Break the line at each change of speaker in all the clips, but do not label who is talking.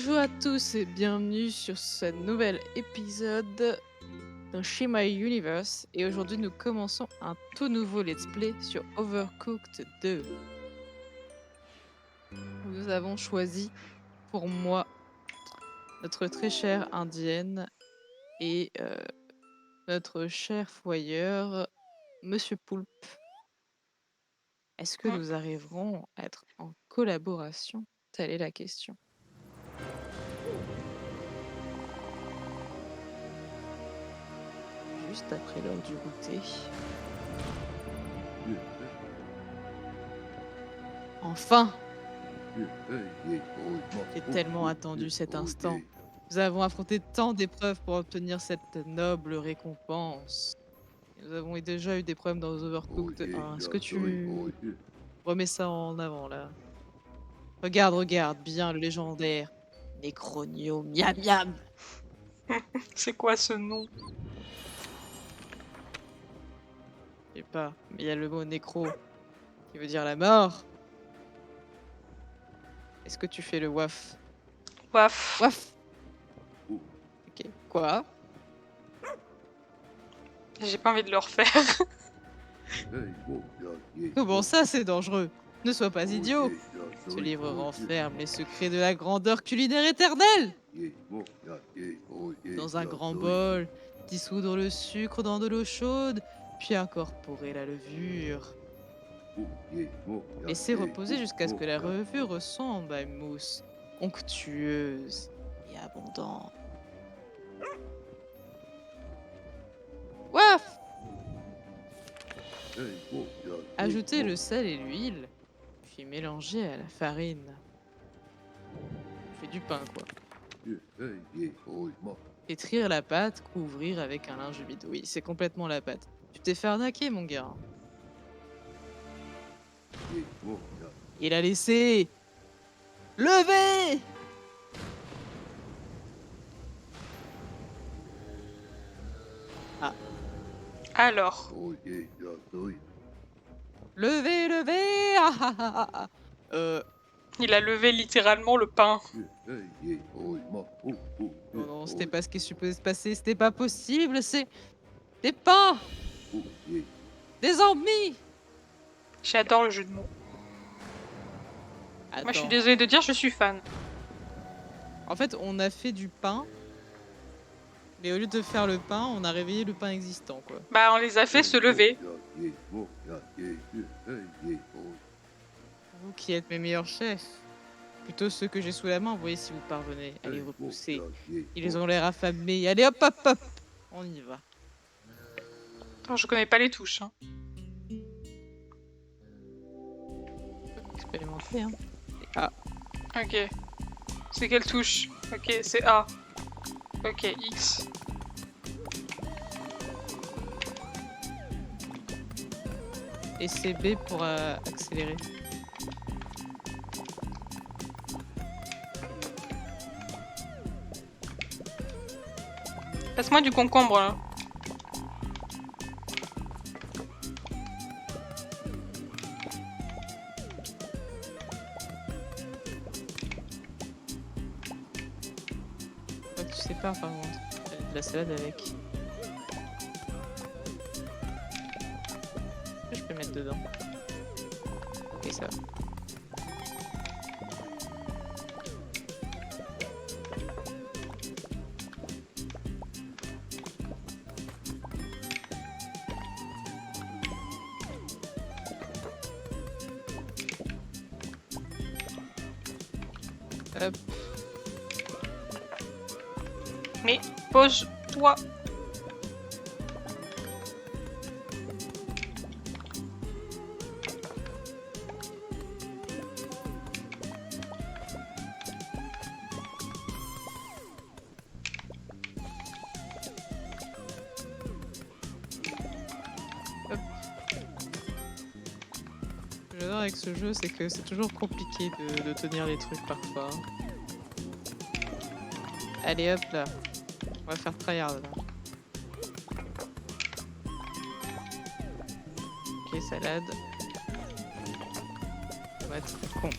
Bonjour à tous et bienvenue sur ce nouvel épisode de Shima Universe. Et aujourd'hui, nous commençons un tout nouveau let's play sur Overcooked 2. Nous avons choisi pour moi notre très chère indienne et notre cher foyeur, Monsieur Poulpe. Est-ce que
Mm.
nous arriverons à être en collaboration? Telle est la question. Juste après l'heure du goûter. Enfin! J'ai tellement attendu cet instant. Nous avons affronté tant d'épreuves pour obtenir cette noble récompense. Nous avons déjà eu des problèmes dans Overcooked 1. Est-ce que tu remets ça en avant là? Regarde bien le légendaire Necronio Miam Miam.
C'est quoi ce nom?
Je sais pas, mais il y a le mot nécro qui veut dire la mort. Est-ce que tu fais le waf?
Waf.
Waf! Ok. Quoi?
J'ai pas envie de le refaire.
Comment ça, c'est dangereux? Ne sois pas idiot! Ce livre renferme les secrets de la grandeur culinaire éternelle! Dans un grand bol, dissoudre le sucre dans de l'eau chaude, puis incorporer la levure. Laisser reposer jusqu'à ce que la levure ressemble à une mousse onctueuse et abondante. Waf! Ajoutez le sel et l'huile, puis mélanger à la farine. Je fais du pain, quoi. Pétrir la pâte, couvrir avec un linge humide. Oui, c'est complètement la pâte. Tu t'es fait arnaquer, mon gars. Il a laissé. Levez! Ah.
Alors.
Levez! Ah, ah, ah, ah, ah.
Il a levé littéralement le pain.
Non, non, c'était pas ce qui est supposé se passer. C'était pas possible. C'est des pains! Des ennemis!
J'adore le jeu de mots.
Attends.
Moi, je suis désolée de dire, je suis fan.
En fait, on a fait du pain. Mais au lieu de faire le pain, on a réveillé le pain existant, quoi.
Bah, on les a fait se lever.
Vous qui êtes mes meilleurs chefs. Plutôt ceux que j'ai sous la main, voyez si vous parvenez à les repousser. Ils ont l'air affamés. Allez hop hop hop! On y va.
Attends, je connais pas les touches. Hein.
Expérimenter, hein. A.
Ok. C'est quelle touche? Ok, c'est A. Ok, X.
Et c'est B pour accélérer.
Passe-moi du concombre là.
Faut que tu sépares par contre. De la salade avec. Je peux mettre dedans. Et ça. Hop.
Mais pose-toi.
J'adore avec ce jeu, c'est que c'est toujours compliqué de tenir les trucs parfois. Allez hop là. On va faire tryhard là. Ok, salade. On va être con.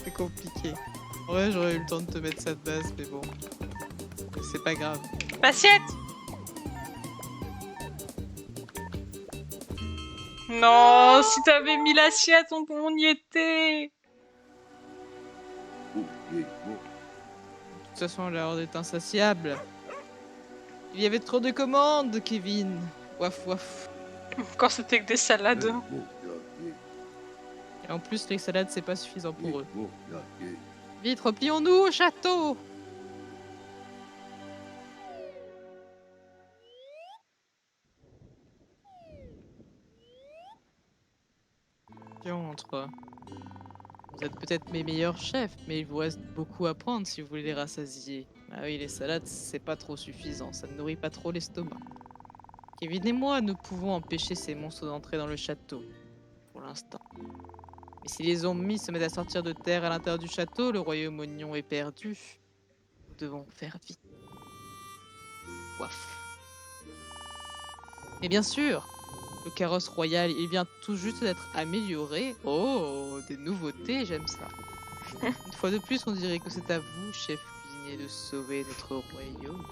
C'est compliqué. En vrai, j'aurais eu le temps de te mettre ça de base, mais bon. C'est pas grave.
L'assiette! Non, si t'avais mis l'assiette, on y était!
De toute façon, la horde est insatiable. Il y avait trop de commandes, Kevin. Waf waf.
Quand c'était que des salades.
Et en plus, les salades, c'est pas suffisant pour eux. Vite, replions-nous au château! Entre. Vous êtes peut-être mes meilleurs chefs, mais il vous reste beaucoup à prendre si vous voulez les rassasier. Ah oui, les salades, c'est pas trop suffisant, ça ne nourrit pas trop l'estomac. Kevin et moi, nous pouvons empêcher ces monstres d'entrer dans le château. Pour l'instant. Mais si les zombies se mettent à sortir de terre à l'intérieur du château, le royaume oignon est perdu. Nous devons faire vite. Waf. Et bien sûr, le carrosse royal, il vient tout juste d'être amélioré. Oh, des nouveautés, j'aime ça. Une fois de plus, on dirait que c'est à vous, chef cuisinier, de sauver notre royaume.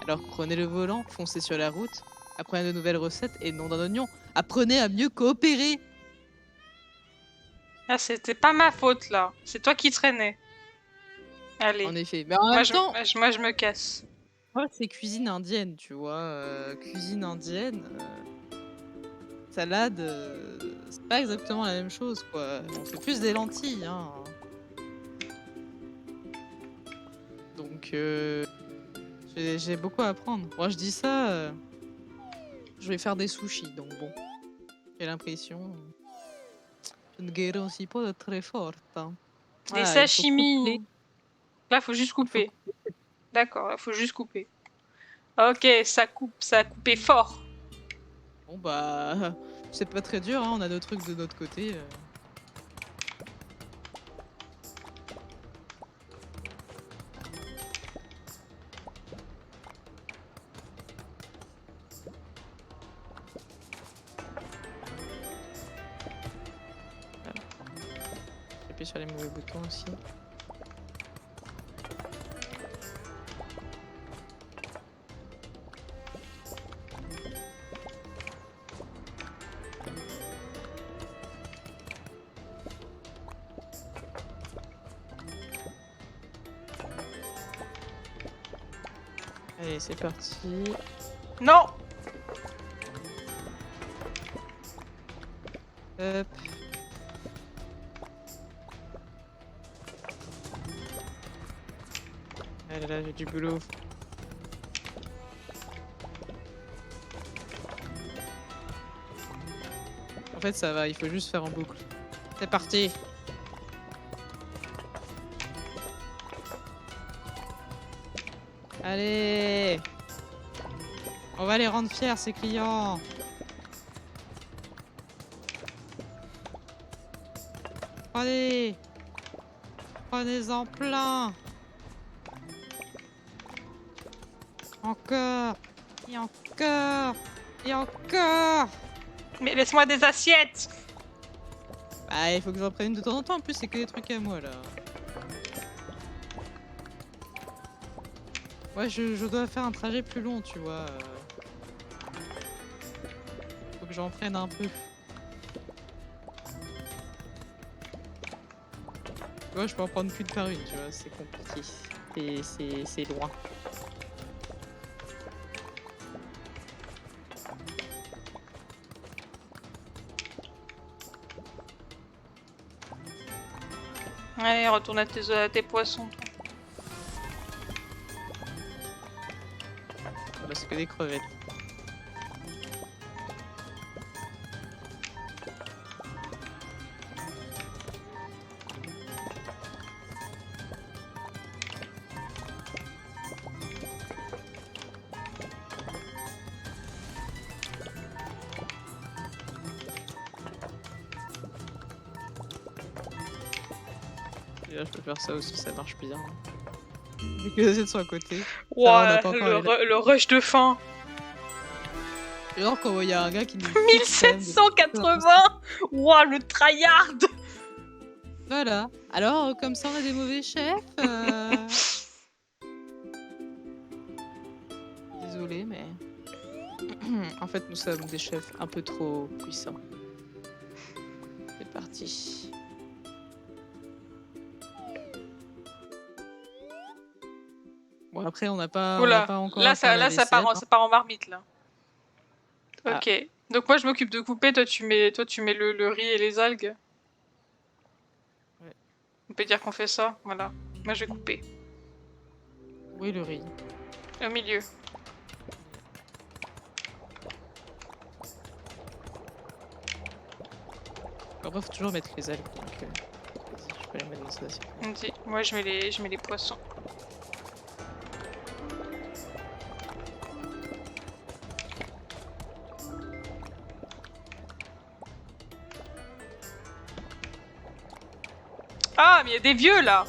Alors prenez le volant, foncez sur la route, apprenez de nouvelles recettes et nom d'un oignon, apprenez à mieux coopérer.
Ah, c'était pas ma faute là, c'est toi qui traînais. Allez.
En effet, mais en
Moi,
même
je,
temps,
moi, je me casse.
moi, c'est cuisine indienne, tu vois. Cuisine indienne, salade, c'est pas exactement la même chose, quoi. On fait plus des lentilles, hein. Donc, j'ai beaucoup à apprendre. Moi, je dis ça, je vais faire des sushis, donc bon. J'ai l'impression. Je ne guéris pas de très forte. Hein.
Des
Voilà, il faut couper.
sashimi. Là, faut juste couper. D'accord, là, faut juste couper. Ok, ça coupe, ça a coupé fort.
Bon, bah, c'est pas très dur, hein. On a nos trucs de notre côté. J'appuie sur les mauvais boutons aussi. Allez, c'est parti.
Non.
Hop. Ah là là, j'ai du boulot. En fait, ça va, il faut juste faire en boucle. C'est parti. Allez. On va les rendre fiers, ces clients. Prenez. Prenez-en plein. Encore. Et encore. Et encore.
Mais laisse-moi des assiettes.
Bah, il faut que j'en prenne une de temps en temps. En plus, c'est que des trucs à moi, là. Ouais, je dois faire un trajet plus long, tu vois. Faut que j'en prenne un peu. Tu vois, je peux en prendre qu'une par une, tu vois. C'est compliqué. Et c'est loin.
Allez, retourne à tes poissons. Toi.
Bah, c'est que des crevettes. Et là, je peux faire ça aussi, ça marche bien. Avec les assiettes sur un côté.
Ouais, le rush de faim.
Et alors, quand il y a un gars qui nous.
1780. Ouah, le tryhard.
Voilà. Alors, comme ça, on a des mauvais chefs Désolée, mais en fait, nous sommes des chefs un peu trop puissants. C'est parti. Bon, après, on n'a
Oula,
pas encore
là
à faire la
ça
vaisselle, hein.
ça part en marmite là.
Ah,
Ok. Donc moi je m'occupe de couper, toi tu mets le riz et les algues.
ouais.
On peut dire qu'on fait ça, voilà. Moi je vais couper.
Oui, le riz.
Au milieu.
Après, faut toujours mettre les algues, donc vas-y, je peux les mettre dans cette assiette.
On dit, moi je mets les poissons. Ah, mais il y a des vieux là!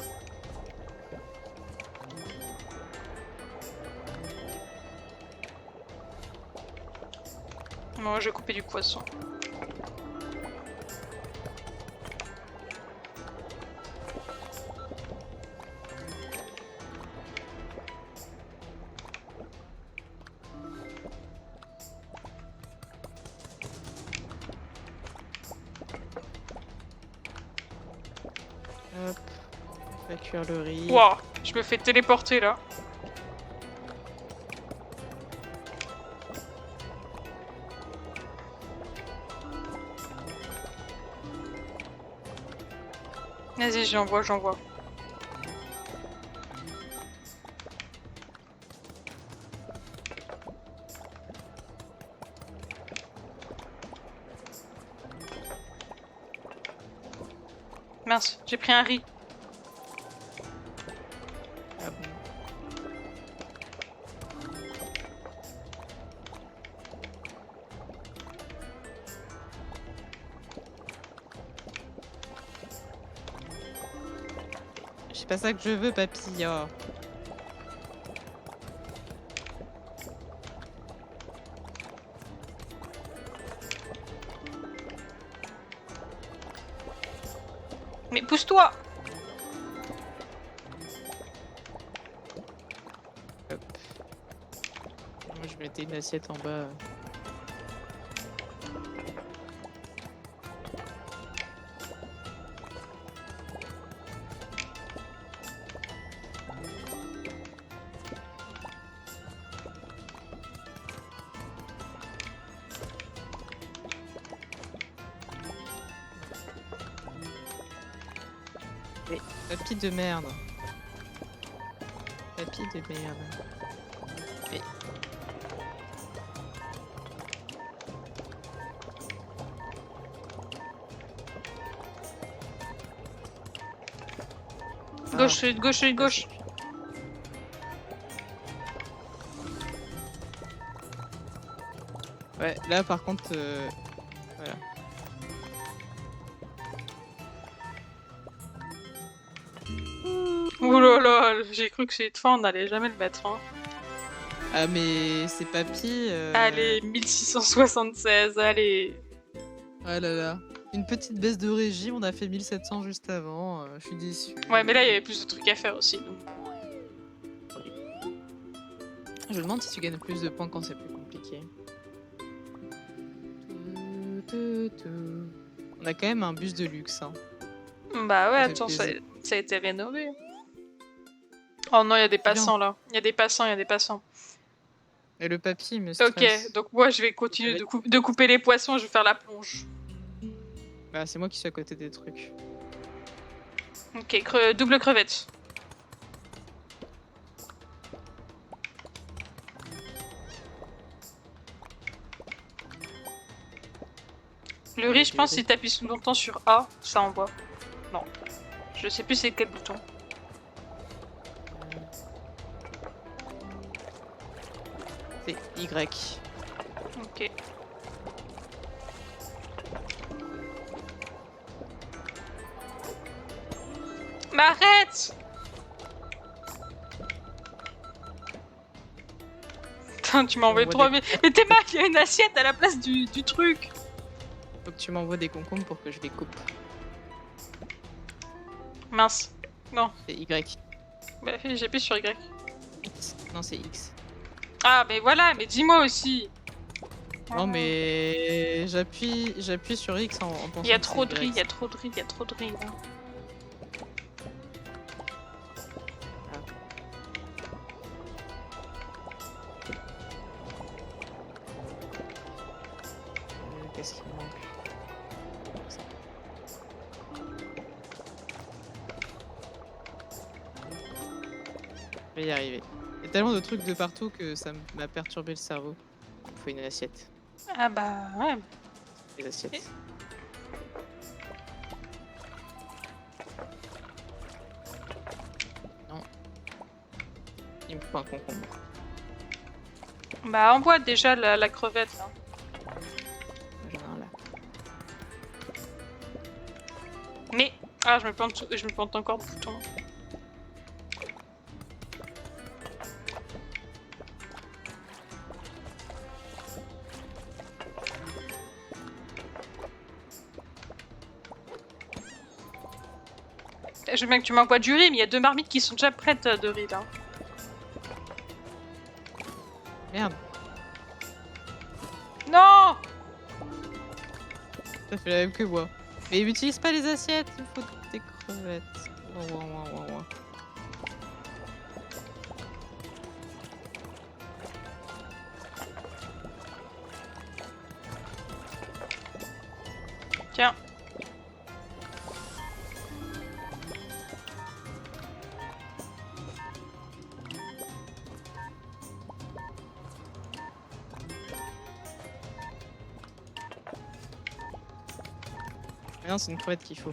Moi je vais couper du poisson.
Hop, on fait cuire le riz.
Waouh, je me fais téléporter là. Vas-y, j'envoie. Mince, j'ai pris un riz.
Ah bon. C'est pas ça que je veux, papy. Oh.
Mais pousse-toi!
Hop. Moi, je mettais une assiette en bas. Papy de merde. Papy de merde. Mais...
Gauche.
Ouais, là par contre, voilà.
Ouh là là, j'ai cru que cette fois on n'allait jamais le mettre. Hein.
Ah mais c'est papy.
Allez, 1676, allez.
Ah là là. Une petite baisse de régime, on a fait 1700 juste avant. Je suis déçue.
Ouais, mais là il y avait plus de trucs à faire aussi. Donc.
Je me demande si tu gagnes plus de points quand c'est plus compliqué. On a quand même un bus de luxe. Hein.
Bah ouais,
Ça fait
attends, ça
plaisir.
a été rénové. Oh non, il y a des passants là. Il y a des passants.
Et le papy me stresse.
Ok, donc moi je vais continuer de couper les poissons, je vais faire la plonge.
Bah, c'est moi qui suis à côté des trucs.
Ok, double crevette. Le riz, je pense, si t'appuies longtemps sur A, ça envoie. Non. Je sais plus c'est quel bouton.
C'est Y.
Ok. Mais arrête! Putain, tu m'as envoyé trop vite. Mais t'es mal, il y a une assiette à la place du truc.
Faut que tu m'envoies des concombres pour que je les coupe.
Mince. Non,
C'est Y.
bah, j'appuie sur Y.
X. Non, c'est X.
Ah, mais voilà, mais dis-moi aussi.
Non, mais j'appuie sur X en
Il y a
pensant que c'est
trop de riz, il y
Y.
a trop de riz, il y a trop de riz. Là.
Qu'est-ce qui me manque? Je vais y arriver. Il y a tellement de trucs de partout que ça m'a perturbé le cerveau. Il faut une assiette.
Ah bah ouais.
Les assiettes. Non. Il me faut un concombre.
Bah envoie déjà la crevette là.
J'en ai un là.
Mais ah je me plante encore de bouton. Je veux bien que tu m'envoies du riz, mais il y a 2 marmites qui sont déjà prêtes de riz là.
Merde,
Non!
ça fait la même que moi. Mais utilise pas les assiettes, il faut des crevettes. Ouah, ouah, ouah, ouah, ouah.
Tiens.
Mais non, c'est une crevette qu'il faut.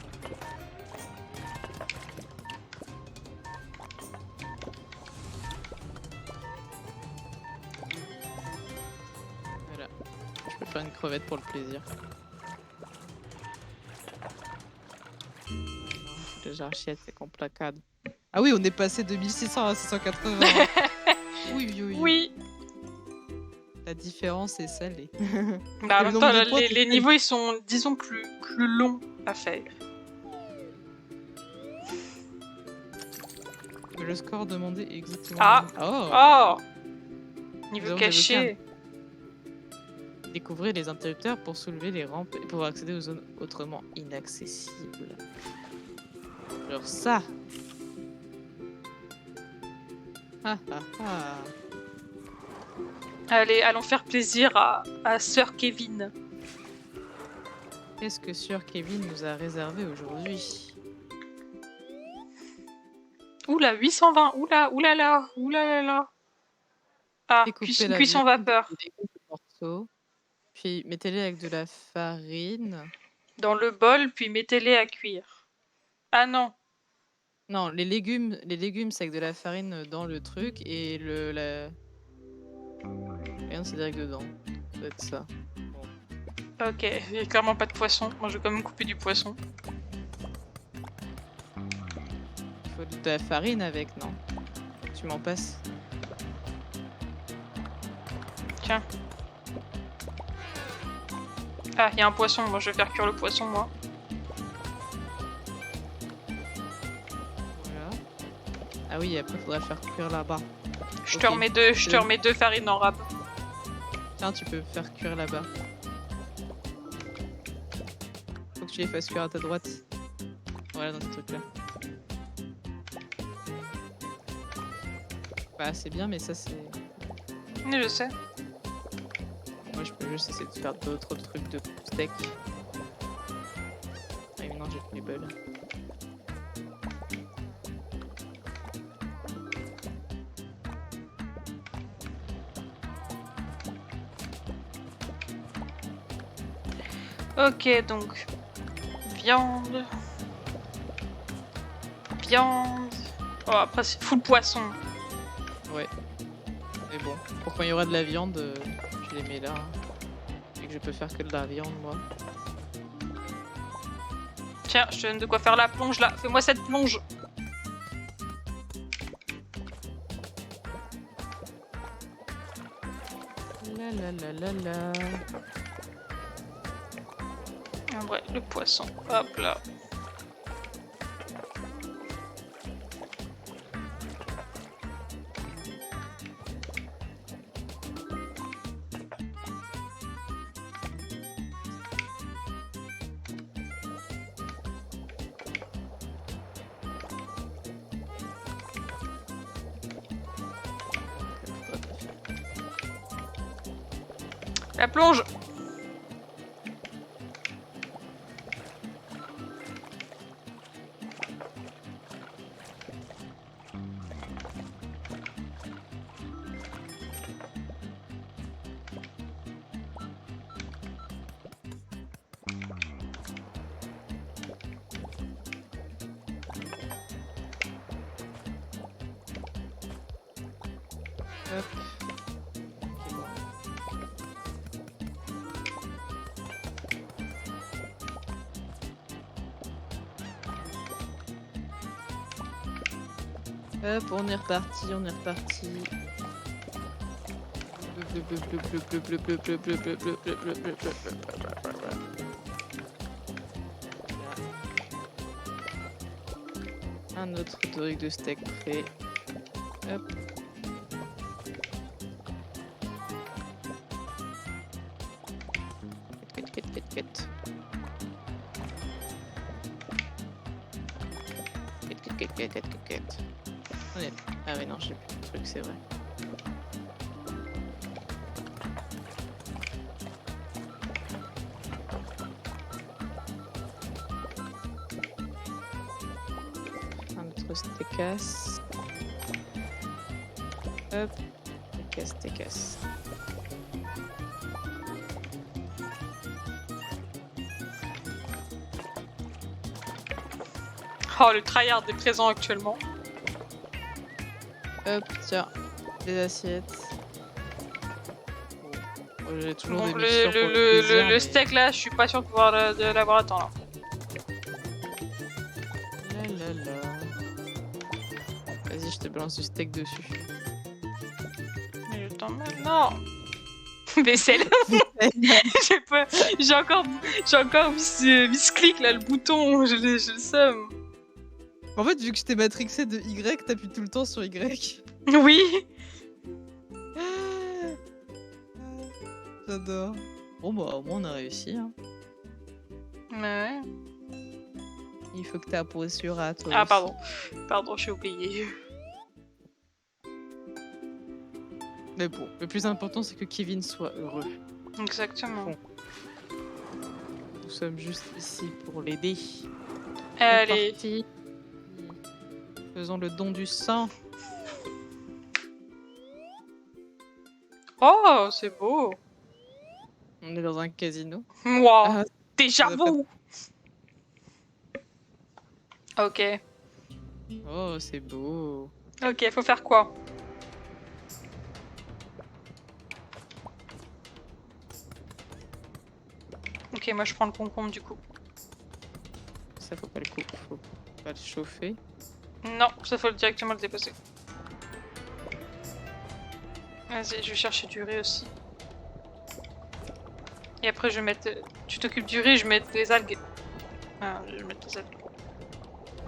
Voilà. Je peux faire une crevette pour le plaisir. Les archiettes, c'est complacable. Ah oui, on est passé de 1600 à 680. Oui, oui, oui.
Oui.
La différence est salée.
Bah en
Le
même temps,
nombre de points,
les
c'est
niveaux ils sont, disons, plus longs à faire.
Le score demandé est exactement.
Ah.
Oh,
Oh!
Nous
Niveau
avons
caché.
Découvrez les interrupteurs pour soulever les rampes et pouvoir accéder aux zones autrement inaccessibles. Genre ça. Ah ah ah.
Allez, allons faire plaisir à Sir Kevin.
Qu'est-ce que Sir Kevin nous a réservé aujourd'hui?
Oula, 820. Oula, oulala, oulala. Ah,
Découpez la
cuisson
viande,
vapeur.
découpez les morceaux, puis mettez-les avec de la farine.
Dans le bol, puis mettez-les à cuire. Ah non.
Non, les légumes c'est avec de la farine dans le truc et la viande c'est direct dedans. Ça doit être ça.
Ok, il n'y a clairement pas de poisson. Moi, je vais quand même couper du poisson.
Il faut de la farine avec, non? Tu m'en passes?
Tiens. Ah, il y a un poisson. Moi, je vais faire cuire le poisson, moi.
Voilà. Ah oui, après faudra faire cuire là-bas.
Je
Ok.
te remets deux farines en rab.
Tiens, tu peux faire cuire là-bas. Faut que tu les fasses cuire à ta droite. Voilà, dans ce truc-là. Bah, c'est bien, mais ça, c'est...
Oui, je sais.
Moi, je peux juste essayer de faire d'autres trucs de steak. Ah, mais non, j'ai plus les bols.
Ok, donc... Viande... Viande... Oh, après, c'est full poisson.
Ouais. Mais bon, pour quand il y aura de la viande, je les mets là. Et que je peux faire que de la viande, moi.
Tiens, je te donne de quoi faire la plonge, là. Fais-moi cette plonge.
La la la la la.
En vrai, le poisson. Hop là. La plonge.
Hop. Hop, on est reparti, on est reparti. Un autre truc de steak prêt. Hop. Quête. Ah ouais, non, j'ai plus de trucs, c'est vrai. Un autre steakasse. Hop. Steakasse.
Oh, le tryhard est présent actuellement.
Hop, tiens, des assiettes. Bon, j'ai toujours des
Bon,
mixtures pour le plaisir,
le
mais-
steak là, je suis pas sûr de pouvoir l'avoir à temps là.
Là. Vas-y, je te balance du steak dessus.
Mais je t'en mets. Non. Vaisselle. J'ai encore misclick là le bouton, je le somme.
En fait, vu que je t'ai matrixé de Y, t'appuies tout le temps sur Y.
Oui.
J'adore. Bon bah au moins on a réussi. Hein.
Ouais.
Il faut que t'appuies sur A toi
Ah
aussi.
pardon. Pardon, je suis oubliée.
Mais bon, le plus important c'est que Kevin soit heureux.
Exactement.
Bon. Nous sommes juste ici pour l'aider.
Allez.
C'est parti. Faisons le don du sang.
Oh, c'est beau.
On est dans un casino.
Moi.
Ah,
Déjà
ça
vous. Ok.
Oh, c'est beau.
Ok, faut faire quoi? Ok, moi je prends le concombre du coup.
Ça faut pas faut pas le chauffer.
Non, ça faut directement le déposer. Vas-y, je vais chercher du riz aussi. Et après je vais mettre... Tu t'occupes du riz, je vais mettre des algues. Ah, je vais mettre des algues.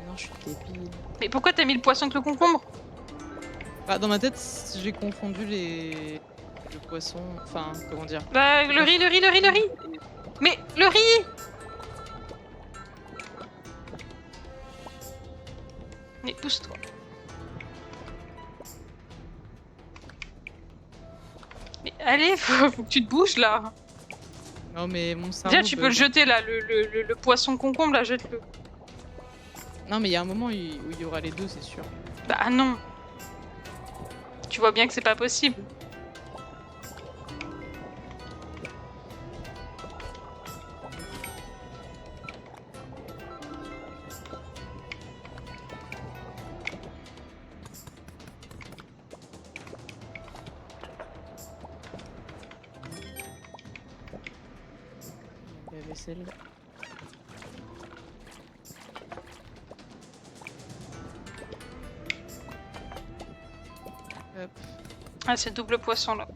Non, je suis débile.
Mais pourquoi t'as mis le poisson avec le concombre?
Ah, dans ma tête, j'ai confondu le poisson. Enfin, comment dire.
Bah, le riz. Mais le riz! Mais pousse-toi. Mais allez, faut que tu te bouges là.
Non, mais mon cerveau.
Déjà, tu peux le jeter là, le poisson concombre là, jette-le.
Non, mais il y a un moment où il y aura les deux, c'est sûr.
Bah non. Tu vois bien que c'est pas possible.
La vaisselle. Hop,
Ah, c'est double poisson là.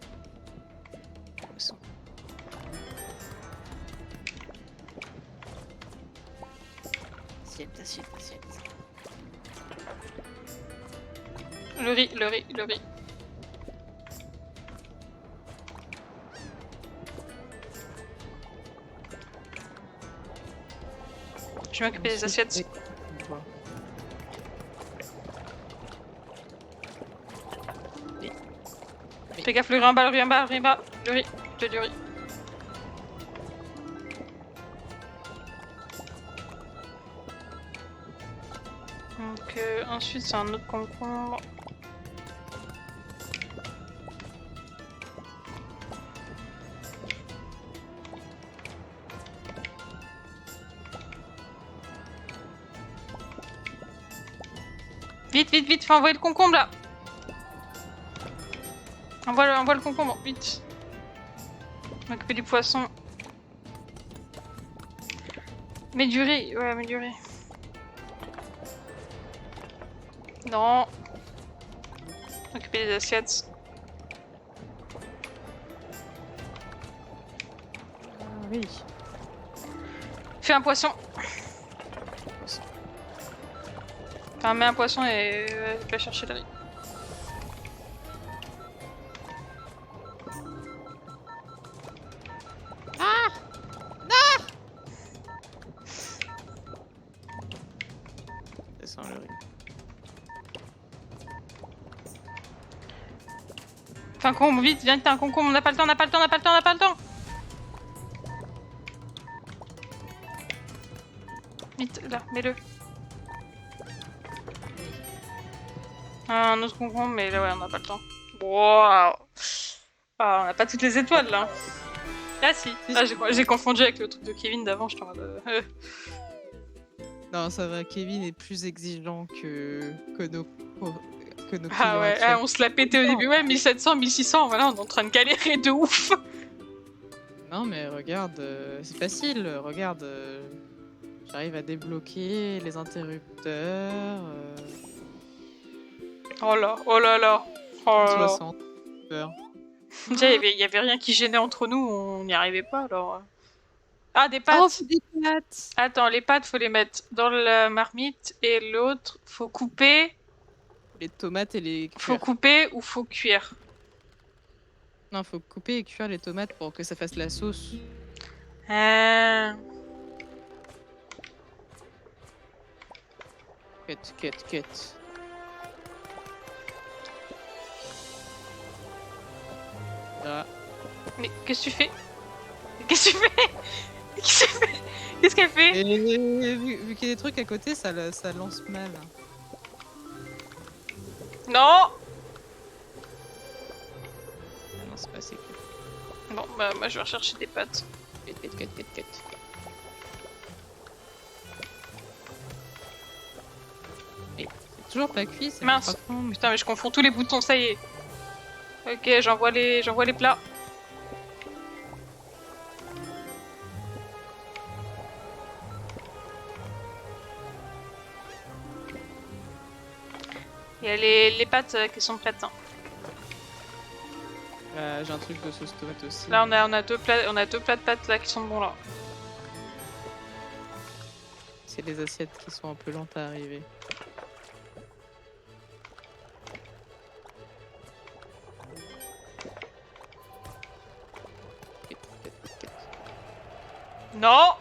poisson. Assiette.
Le riz. Je vais m'occuper des assiettes.
Oui, on voit.
Fais gaffe, le riz en bas. Le riz. J'ai du riz. Donc ensuite c'est un autre concombre. Vite, vite, vite, faut envoyer le concombre là. Envoie le concombre, vite. M'occuper du poisson. Mets du riz, ouais, mets du riz. Non. Occuper des assiettes.
Oui.
Fais un poisson. Enfin, mets un poisson et va chercher le riz.
Descends le riz.
Fais un concombre, vite, viens, t'as un concombre, on n'a pas le temps, on n'a pas le temps, on n'a pas le temps, on n'a pas le temps. Vite, là, mets-le. Un autre concombre, mais là, ouais, on n'a pas le temps. Wow. Ah, on n'a pas toutes les étoiles, là. Ah, si. Ah, j'ai confondu avec le truc de Kevin d'avant, je t'en
Non, ça va, Kevin est plus exigeant que nos clients
Ah ouais,
actuels.
on se l'a pété au début. Ouais, 1700, 1600, voilà, on est en train de galérer de ouf.
Non, mais regarde, c'est facile. Regarde, j'arrive à débloquer les interrupteurs.
Oh là, oh là là. Oh là là.
60. Peur.
Déjà, il y avait rien qui gênait entre nous, on n'y arrivait pas alors. Ah, des
Oh,
pâtes.
faut des pâtes.
Attends, les pâtes, faut les mettre dans la marmite et l'autre, faut couper.
Les tomates et les
Faut
cuire.
couper ou faut cuire.
Non, faut couper et cuire les tomates pour que ça fasse la sauce.
Euh...
Cut. Là.
Mais qu'est-ce que tu fais? Qu'est-ce que tu fais? Qu'est-ce que tu fais? Qu'est-ce qu'elle fait?
Et vu qu'il y a des trucs à côté, ça lance mal.
Non!
Ah non, c'est pas assez cool.
Bon, bah moi je vais rechercher des pâtes.
Cut. Et c'est toujours pas cuit, c'est
Mince. Putain, mais je confonds tous les boutons, ça y est. Ok, j'envoie les plats. Il y a les pâtes qui sont prêtes. Hein.
J'ai un truc de sauce tomate aussi.
Là, on a deux plats de pâtes là qui sont bons là.
C'est les assiettes qui sont un peu lentes à arriver.
Non!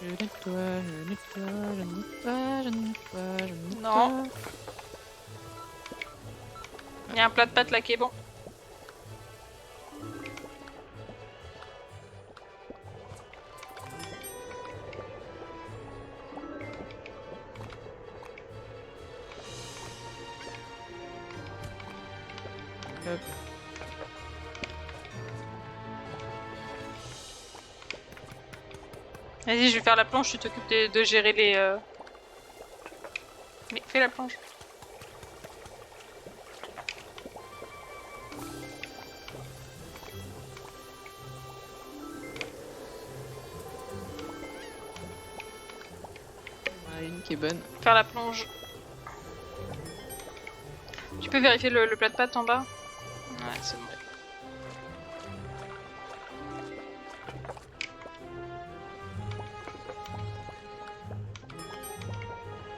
Je nettoie.
Non. Il y a un plat de pâtes là qui est bon.
Hop.
Vas-y, je vais faire la planche, tu t'occupes de gérer les... Mais fais la planche.
Voilà, une qui est bonne.
Faire la plonge. Tu peux vérifier le plat de pâtes en bas? Ouais, c'est bon.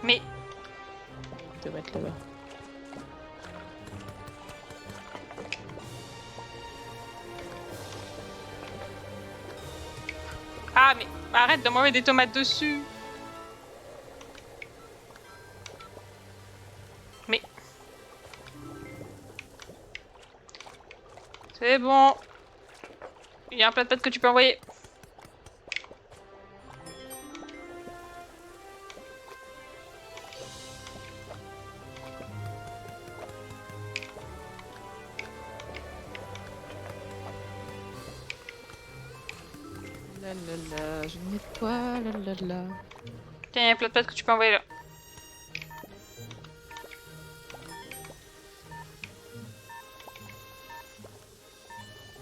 Mais...
Tomate là-bas.
Ah, mais arrête de m'envoyer des tomates dessus. Mais... C'est bon. Il y a un plat de pâtes que tu peux envoyer.
La la la, je nettoie, la la la.
Tiens, il y a un plat de pâtes que tu peux envoyer là.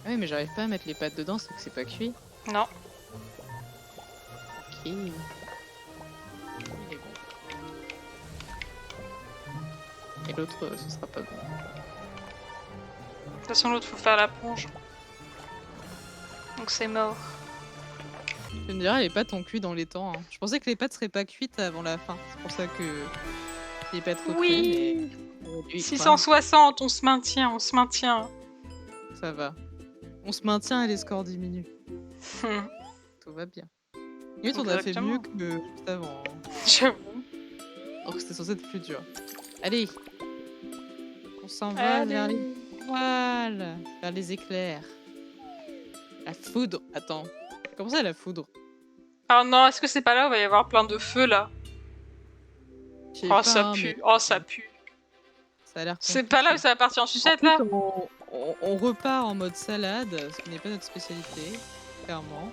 Ah oui, mais j'arrive pas à mettre les pâtes dedans, c'est que c'est pas cuit.
Non.
Ok. Il est bon. Et l'autre, ce sera pas bon.
De toute façon, l'autre, faut faire la plonge. Donc c'est mort.
Tu me diras, les pâtes ont cuit dans les temps. Hein. Je pensais que les pâtes seraient pas cuites avant la fin. C'est pour ça que les pâtes trop
Oui.
mais... Oui,
660, on se maintient, on se maintient.
ça va. On se maintient et les scores diminuent. Tout va bien. Limite, on a fait mieux que juste avant. Hein.
J'avoue.
Alors que c'était censé être plus dur. Allez. On s'envole vers les voiles, vers les éclairs. La foudre. Attends. Comment ça, la foudre?
Oh non, est-ce que c'est pas là où il va y avoir plein de feux là? Oh, ça pue. Oh, ça pue.
Ça a l'air.
C'est pas là où ça va partir en sucette là?
On repart en mode salade, ce qui n'est pas notre spécialité, clairement.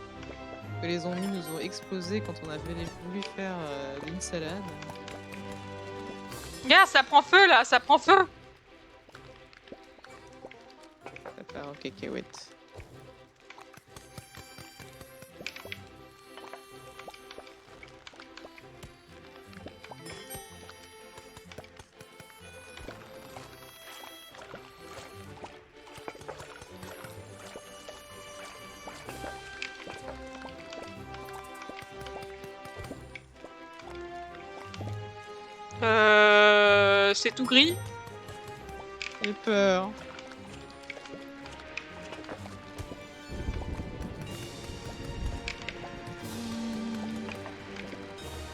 Que les zombies nous ont explosé quand on avait voulu faire une salade.
Regarde, ça prend feu là, ça prend feu.
Ça part en cacahuète.
C'est tout gris.
J'ai peur.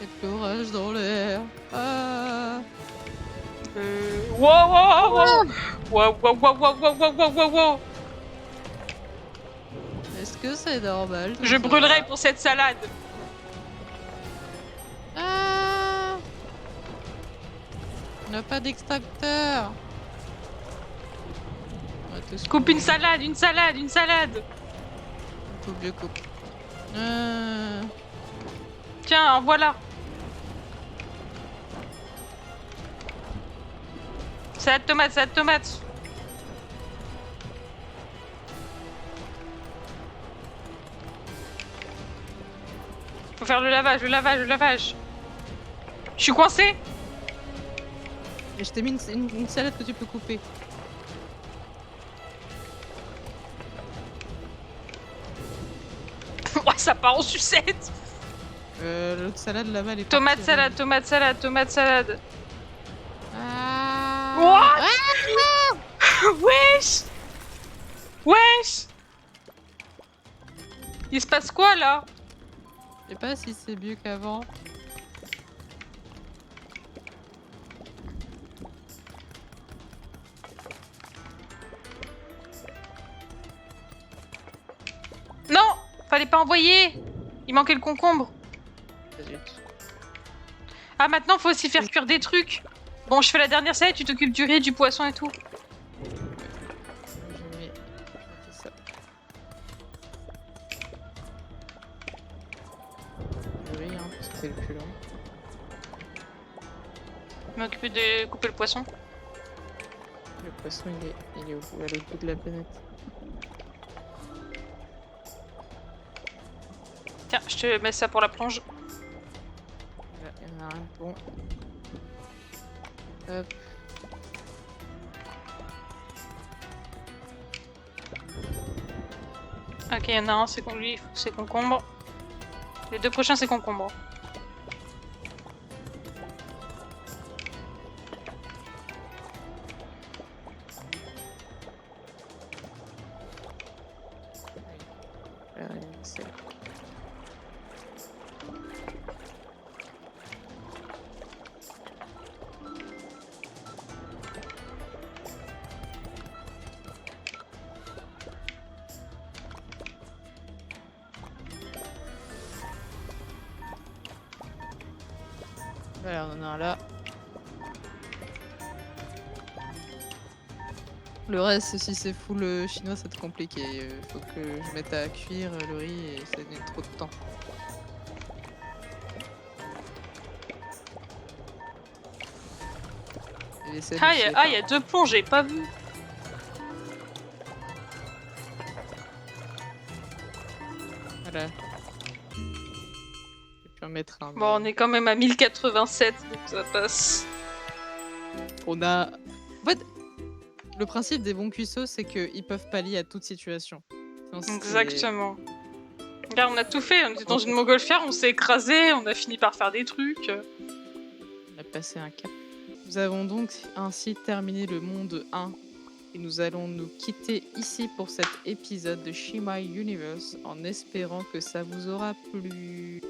Il y a de l'orage dans l'air. Ah.
Wow, wow, wow, wow, wow, wow, wow, wow, wow, wow, wow, wow.
Est-ce que c'est normal?
Je brûlerai pour cette salade.
Ah. On n'a pas d'extracteur.
Coupe une salade, une salade, une salade.
Coupe, je coupe.
Tiens, en voilà. Salade tomate, salade tomate. Faut faire le lavage, le lavage, le lavage. Je suis coincée.
Et je t'ai mis une salade que tu peux couper.
Oh, ça part en sucette.
L'autre salade là-bas, elle est
Tomate
partie,
salade, tomate salade, tomate salade.
Ah.
What?
Ah.
Wesh. Wesh. Il se passe quoi là?
Je sais pas si c'est mieux qu'avant.
Non, fallait pas envoyer. Il manquait le concombre. Ah, maintenant faut aussi faire cuire des trucs. Bon, je fais la dernière salade, tu t'occupes du riz, du poisson et tout.
Je mets ça. Le riz, hein, parce que c'est le plus long.
Je m'occupe de couper le poisson.
Le poisson, il est à l'autre bout de la planète.
Tiens, je te mets ça pour la plonge.
Là, il y en a un bon. Hop.
Ok, il y en a un, c'est lui, c'est concombre. Les deux prochains, c'est concombre.
C'est... Voilà, on en a un là. Le reste, si c'est full chinois, ça va être compliqué. Faut que je mette à cuire le riz et ça met trop de temps. Et vaisselle
Ah,
aussi,
y a
apparemment.
2 plombs, j'ai pas vu.
Voilà. J'ai pu en mettre un,
Bon, on
mais
est quand même à 1087, donc ça passe.
on a. En fait, le principe des bons cuissots, c'est qu'ils peuvent pallier à toute situation. Sinon, c'est
Exactement. Regarde, on a tout fait, on était dans
on
une montgolfière, on s'est écrasé, on a fini par faire des trucs.
on a passé un cap. Nous avons donc ainsi terminé le monde 1 et nous allons nous quitter ici pour cet épisode de Shimai Universe en espérant que ça vous aura plu.